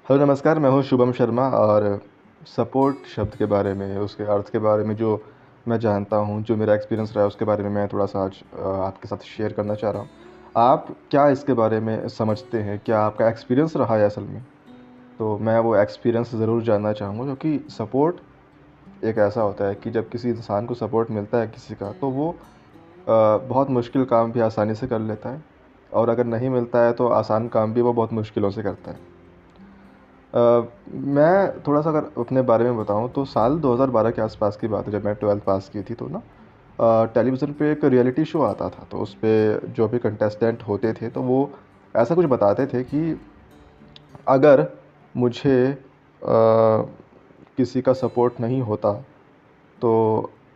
Hello नमस्कार, मैं हूँ शुभम शर्मा और सपोर्ट शब्द के बारे में, उसके अर्थ के बारे में जो मैं जानता हूँ, जो मेरा एक्सपीरियंस रहा है उसके बारे में मैं थोड़ा-सा आज आपके साथ शेयर करना चाह रहा हूँ। आप क्या इसके बारे में समझते हैं? क्या आपका एक्सपीरियंस रहा है असल में? तो मैं वो एक्सपीरियंस ज़रूर जानना चाहूँगा क्योंकि सपोर्ट एक ऐसा होता है कि जब किसी इंसान को सपोर्ट मिलता है किसी का तो वो बहुत मुश्किल काम भी आसानी से कर लेता है और अगर नहीं मिलता है तो आसान काम भी वो बहुत मुश्किलों से करता है। मैं थोड़ा-सा अगर अपने बारे में बताऊँ तो साल 2012 के आस-पास की बात है जब मैं 12th पास की थी तो ना टेलीविज़न पे एक रियलिटी शो आता था तो उसपे जो भी कंटेस्टेंट होते थे तो वो ऐसा कुछ बताते थे कि अगर मुझे किसी का सपोर्ट नहीं होता तो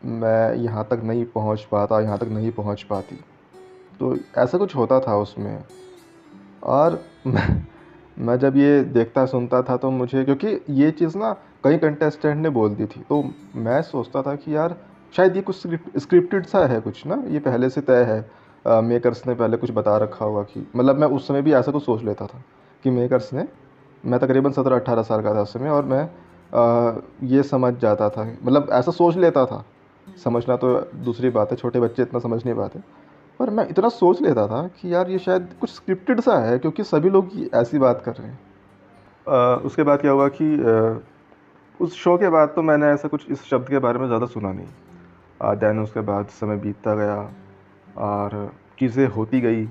मैं यहाँ तक नहीं पहुँच पाता, यहाँ तक नहीं पहुँच पाती। तो ऐसा कुछ होता था उसमें और मैं जब ये देखता सुनता था तो मुझे क्योंकि ये चीज़ ना कई कंटेस्टेंट ने बोल दी थी तो मैं सोचता था कि यार शायद ये कुछ स्क्रिप्टेड सा है कुछ ना ये पहले से तय है। मेकर्स ने पहले कुछ बता रखा होगा कि मतलब मैं उस समय भी ऐसा कुछ सोच लेता था कि मेकर्स ने मैं तकरीबन 17-18 साल का था उस समय और मैं ये समझ जाता था मतलब ऐसा सोच लेता था। समझना तो दूसरी बात है, छोटे बच्चे इतना समझ नहीं पाते। पर मैं इतना सोच लेता था कि यार ये शायद कुछ स्क्रिप्टेड सा है क्योंकि सभी लोग ये ऐसी बात कर रहे हैं। उसके बाद क्या हुआ कि उस शो के बाद तो मैंने ऐसा कुछ इस शब्द के बारे में ज़्यादा सुना नहीं। देन उसके बाद समय बीतता गया और चीज़ें होती गई।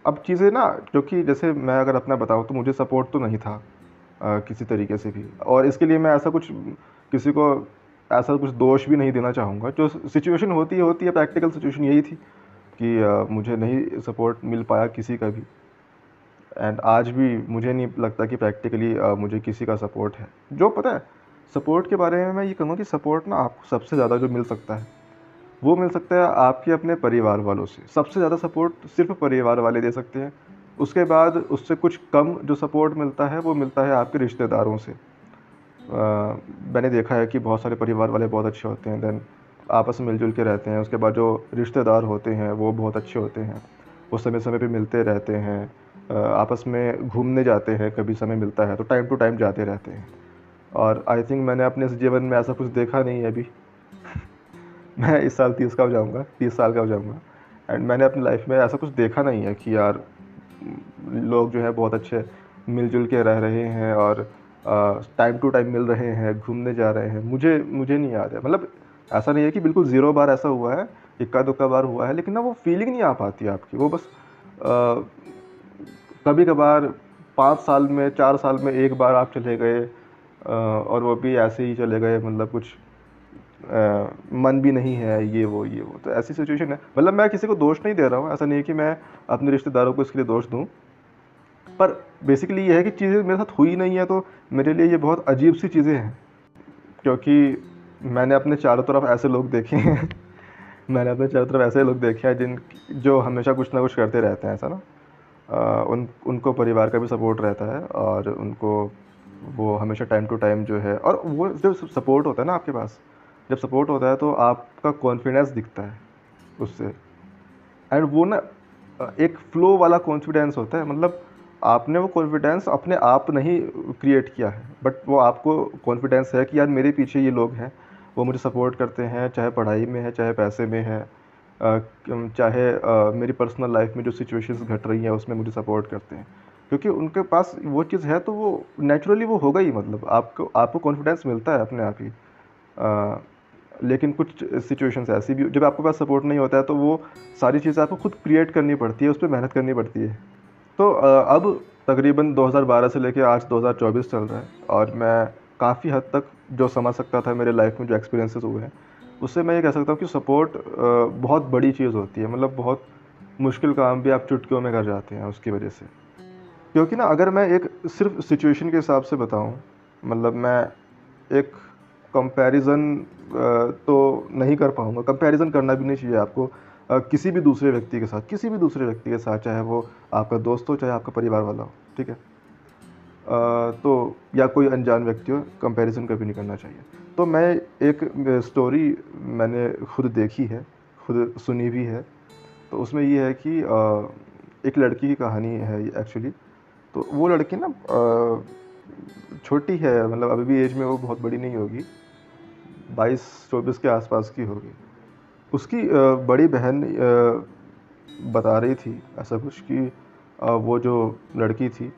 अब चीज़ें ना क्योंकि जैसे मैं अगर अपना बताऊँ तो मुझे सपोर्ट तो नहीं था किसी तरीके से भी और इसके लिए मैं ऐसा कुछ किसी को ऐसा कुछ दोष भी नहीं देना चाहूँगा। जो सिचुएशन होती है प्रैक्टिकल सिचुएशन यही थी कि मुझे नहीं सपोर्ट मिल पाया किसी का भी एंड आज भी मुझे नहीं लगता कि प्रैक्टिकली मुझे किसी का सपोर्ट है। जो पता है सपोर्ट के बारे में मैं ये कहूँगा कि सपोर्ट ना आपको सबसे ज़्यादा जो मिल सकता है वो मिल सकता है आपके अपने परिवार वालों से। सबसे ज़्यादा सपोर्ट सिर्फ परिवार वाले दे सकते हैं। उसके बाद उससे कुछ कम जो सपोर्ट मिलता है वो मिलता है आपके रिश्तेदारों से। मैंने देखा है कि बहुत सारे परिवार वाले बहुत अच्छे होते हैं देन आपस में मिलजुल के रहते हैं। उसके बाद जो रिश्तेदार होते हैं वो बहुत अच्छे होते हैं। वो समय-समय पे मिलते रहते हैं। आपस में घूमने जाते हैं, कभी समय मिलता है तो टाइम टू टाइम जाते रहते हैं। और आई थिंक मैंने अपने इस जीवन में ऐसा कुछ देखा नहीं है अभी। मैं इस साल 30 का हो जाऊँगा, 30 साल का हो जाऊँगा एंड मैंने अपनी लाइफ में ऐसा कुछ देखा नहीं है कि यार लोग जो है बहुत अच्छे मिल-जुल के रह रहे हैं और टाइम टू टाइम मिल रहे हैं, घूमने जा रहे हैं। मुझे मुझे नहीं याद है। मतलब ऐसा नहीं है कि बिल्कुल ज़ीरो बार ऐसा हुआ है, इक्का-दुक्का बार हुआ है, लेकिन ना वो फीलिंग नहीं आ पाती है आपकी। वो बस कभी-कभार 5 साल में, 4 साल में 1 बार आप चले गए और वो भी ऐसे ही चले गए मतलब कुछ मन भी नहीं है, ये वो। तो ऐसी सिचुएशन है। मतलब मैं किसी को दोष नहीं दे रहा हूँ, ऐसा नहीं है कि मैं अपने रिश्तेदारों को इसके लिए दोष दूँ। पर बेसिकली ये है कि चीज़ें मेरे साथ हुई नहीं है तो मेरे लिए ये बहुत अजीब-सी चीज़ें हैं। क्योंकि मैंने अपने चारों तरफ ऐसे लोग देखे हैं मैंने अपने चारों तरफ ऐसे लोग देखे हैं जो हमेशा कुछ ना कुछ करते रहते हैं, ऐसा ना। उनको परिवार का भी सपोर्ट रहता है और उनको वो हमेशा टाइम टू टाइम जो है और वो जब सपोर्ट होता है ना आपके पास, जब सपोर्ट होता है तो आपका कॉन्फिडेंस दिखता है उससे एंड वो ना एक फ्लो वाला कॉन्फिडेंस होता है। मतलब आपने वो कॉन्फिडेंस अपने आप नहीं क्रिएट किया है बट वो आपको कॉन्फिडेंस है कि यार मेरे पीछे ये लोग हैं, वो मुझे सपोर्ट करते हैं, चाहे पढ़ाई में है, चाहे पैसे में है, चाहे मेरी पर्सनल लाइफ में जो सिचुएशंस घट रही हैं उसमें मुझे सपोर्ट करते हैं। क्योंकि उनके पास वो चीज़ है तो वो नेचुरली वो होगा ही मतलब आपको आपको कॉन्फिडेंस मिलता है अपने आप ही। लेकिन कुछ सिचुएशंस ऐसी भी जब आपके पास सपोर्ट नहीं होता है तो वो सारी चीज़ें आपको खुद क्रिएट करनी पड़ती है, उस पे मेहनत करनी पड़ती है। तो अब तकरीबन 2012 से लेके आज 2024 चल रहा है और मैं काफ़ी हद तक जो समझ सकता था मेरे लाइफ में जो एक्सपीरियंसेस हुए हैं, उससे मैं ये कह सकता हूँ कि सपोर्ट बहुत बड़ी चीज़ होती है। मतलब बहुत मुश्किल काम भी आप चुटकियों में कर जाते हैं उसकी वजह से। क्योंकि ना अगर मैं एक सिर्फ़ सिचुएशन के हिसाब से बताऊँ, मतलब मैं एक कंपैरिज़न तो नहीं कर पाऊँगा, कंपैरिज़न करना भी नहीं चाहिए आपको किसी भी दूसरे व्यक्ति के साथ, किसी भी दूसरे व्यक्ति के साथ, चाहे वो आपका दोस्त हो, चाहे आपका परिवार वाला हो, ठीक है? तो या कोई अनजान व्यक्ति हो, कंपैरिज़न कभी नहीं करना चाहिए। तो मैं एक स्टोरी मैंने खुद देखी है, खुद सुनी भी है, तो उसमें ये है कि एक लड़की की कहानी है ये एक्चुअली। तो वो लड़की ना छोटी है, मतलब अभी भी एज में वो बहुत बड़ी नहीं होगी, 22-24 के आसपास की होगी। उसकी बड़ी बहन बता रही थी ऐसा कुछ कि वो जो लड़की थी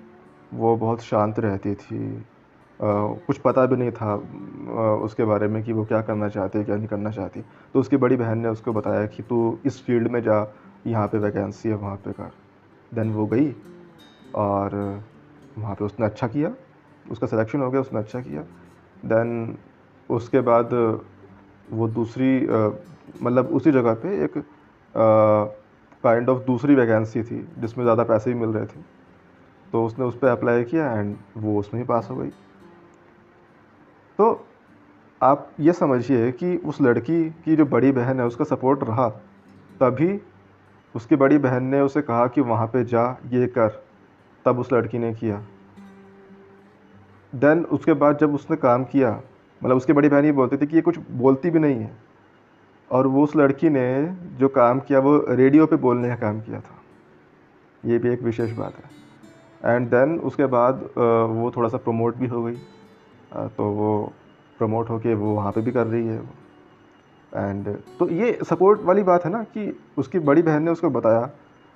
वो बहुत शांत रहती थी, कुछ पता भी नहीं था उसके बारे में कि वो क्या करना चाहती है क्या नहीं करना चाहती। तो उसकी बड़ी बहन ने उसको बताया कि तू इस फील्ड में जा, यहाँ पे वैकेंसी है वहाँ पे कर। देन वो गई और वहाँ पे उसने अच्छा किया, उसका सिलेक्शन हो गया, उसने अच्छा किया। देन उसके बाद वो दूसरी मतलब उसी जगह पे एक काइंड ऑफ दूसरी वैकेंसी थी जिसमें ज़्यादा पैसे भी मिल रहे थे, तो उसने उस पर अप्लाई किया एंड वो उसमें ही पास हो गई। तो आप ये समझिए कि उस लड़की की जो बड़ी बहन है उसका सपोर्ट रहा, तभी उसकी बड़ी बहन ने उसे कहा कि वहाँ पे जा, ये कर, तब उस लड़की ने किया। देन उसके बाद जब उसने काम किया, मतलब उसकी बड़ी बहन ये बोलती थी कि ये कुछ बोलती भी नहीं है, और वो उस लड़की ने जो काम किया वो रेडियो पे बोलने का काम किया था। ये भी एक विशेष बात है। एंड देन उसके बाद वो थोड़ा सा प्रमोट भी हो गई, तो वो प्रमोट होके वो वहाँ पे भी कर रही है। एंड तो ये सपोर्ट वाली बात है ना कि उसकी बड़ी बहन ने उसको बताया,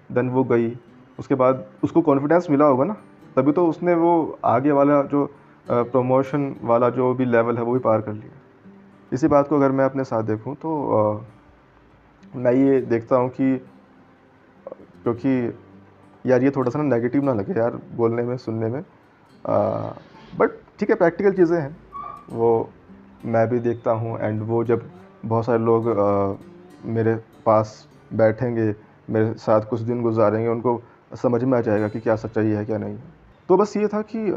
देन वो गई, उसके बाद उसको कॉन्फिडेंस मिला होगा ना, तभी तो उसने वो आगे वाला जो प्रमोशन वाला जो भी लेवल है वो भी पार कर लिया। इसी बात को अगर मैं अपने साथ देखूं तो मैं ये देखता हूँ कि क्योंकि यार ये थोड़ा सा ना नेगेटिव ना लगे यार बोलने में सुनने में, बट ठीक है, प्रैक्टिकल चीज़ें हैं वो, मैं भी देखता हूँ। एंड वो जब बहुत सारे लोग मेरे पास बैठेंगे, मेरे साथ कुछ दिन गुजारेंगे, उनको समझ में आ जाएगा कि क्या सच्चाई है क्या नहीं है। तो बस ये था कि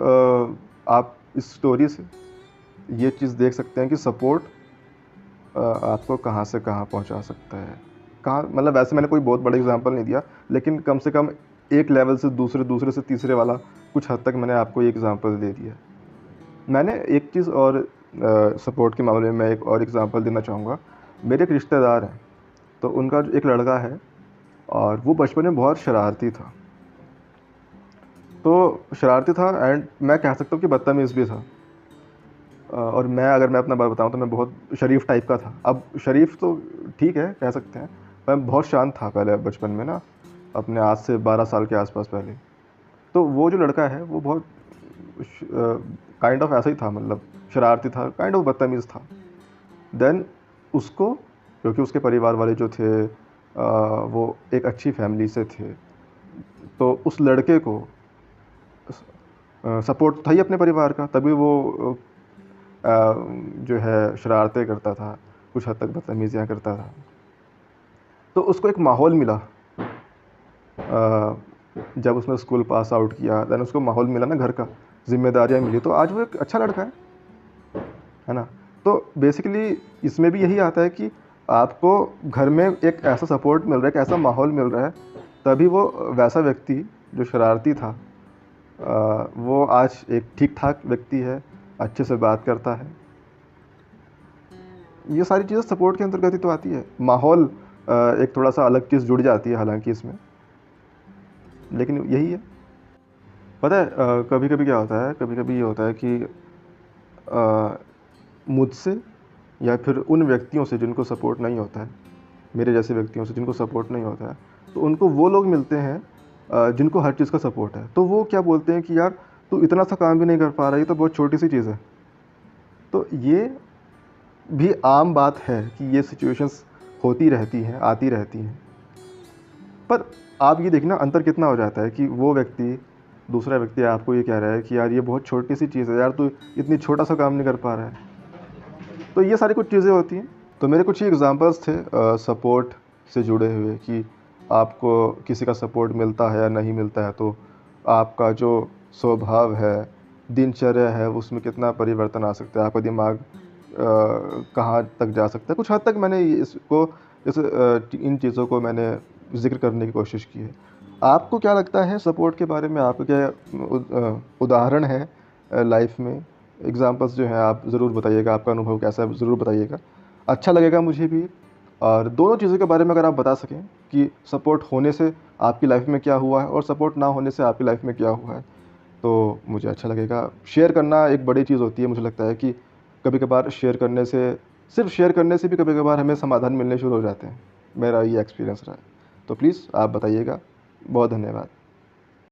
आप इस स्टोरी से ये चीज़ देख सकते हैं कि सपोर्ट आपको कहाँ से कहाँ पहुँचा सकता है। कहाँ मतलब वैसे मैंने कोई बहुत बड़ा एग्जांपल नहीं दिया, लेकिन कम से कम एक लेवल से दूसरे, दूसरे से तीसरे वाला कुछ हद तक मैंने आपको ये एग्जांपल दे दिया। मैंने एक चीज़ और सपोर्ट के मामले में मैं एक और एग्जांपल देना चाहूँगा। मेरे एक रिश्तेदार हैं, तो उनका जो एक लड़का है और वो बचपन में बहुत शरारती था। तो शरारती था एंड मैं कह सकता हूँ कि बदतमीज़ भी था। और मैं अपना बात बताऊँ तो मैं बहुत शरीफ टाइप का था। अब शरीफ तो ठीक है, कह सकते हैं। मैं बहुत शांत था पहले बचपन में ना, अपने आज से 12 साल के आसपास पहले। तो वो जो लड़का है वो बहुत काइंड ऑफ ऐसा ही था, मतलब शरारती था, काइंड ऑफ बदतमीज़ था। देन उसको, क्योंकि उसके परिवार वाले जो थे वो एक अच्छी फैमिली से थे, तो उस लड़के को सपोर्ट था ही अपने परिवार का, तभी वो जो है शरारतें करता था, कुछ हद तक बदतमीज़ियाँ करता था। तो उसको एक माहौल मिला, जब उसने स्कूल पास आउट किया, देन उसको माहौल मिला ना घर का, जिम्मेदारियाँ मिली, तो आज वो एक अच्छा लड़का है ना। तो बेसिकली इसमें भी यही आता है कि आपको घर में एक ऐसा सपोर्ट मिल रहा है, एक ऐसा माहौल मिल रहा है, तभी वो वैसा व्यक्ति जो शरारती था वो आज एक ठीक ठाक व्यक्ति है, अच्छे से बात करता है। ये सारी चीज़ें सपोर्ट के अंतर्गत ही तो आती है। माहौल एक थोड़ा सा अलग चीज़ जुड़ जाती है हालांकि इसमें, लेकिन यही है। पता है कभी कभी क्या होता है, कभी कभी ये होता है कि मुझसे या फिर उन व्यक्तियों से जिनको सपोर्ट नहीं होता है, मेरे जैसे व्यक्तियों से जिनको सपोर्ट नहीं होता है, तो उनको वो लोग मिलते हैं जिनको हर चीज़ का सपोर्ट है। तो वो क्या बोलते हैं कि यार तू इतना सा काम भी नहीं कर पा रहा, ये तो बहुत छोटी सी चीज़ है। तो ये भी आम बात है कि ये सिचुएशंस होती रहती हैं, आती रहती हैं। पर आप ये देखना अंतर कितना हो जाता है कि वो व्यक्ति, दूसरा व्यक्ति आपको ये कह रहा है कि यार ये बहुत छोटी सी चीज़ है, यार तू इतनी छोटा सा काम नहीं कर पा रहा है। तो ये सारी कुछ चीज़ें होती हैं। तो मेरे कुछ ही एग्जांपल्स थे सपोर्ट से जुड़े हुए कि आपको किसी का सपोर्ट मिलता है या नहीं मिलता है, तो आपका जो स्वभाव है, दिनचर्या है, उसमें कितना परिवर्तन आ सकता है, आपका दिमाग कहाँ तक जा सकता है। कुछ हद तक मैंने इन चीज़ों को मैंने ज़िक्र करने की कोशिश की है। आपको क्या लगता है सपोर्ट के बारे में? आपके क्या उदाहरण है लाइफ में? एग्जांपल्स जो हैं आप ज़रूर बताइएगा, आपका अनुभव कैसा है ज़रूर बताइएगा, अच्छा लगेगा मुझे भी। और दोनों चीज़ों के बारे में अगर आप बता सकें कि सपोर्ट होने से आपकी लाइफ में क्या हुआ है और सपोर्ट ना होने से आपकी लाइफ में क्या हुआ है, तो मुझे अच्छा लगेगा। शेयर करना एक बड़ी चीज़ होती है, मुझे लगता है कि कभी कभार शेयर करने से, सिर्फ शेयर करने से भी कभी कभार हमें समाधान मिलने शुरू हो जाते हैं। मेरा ये एक्सपीरियंस रहा है। तो प्लीज़ आप बताइएगा। बहुत धन्यवाद।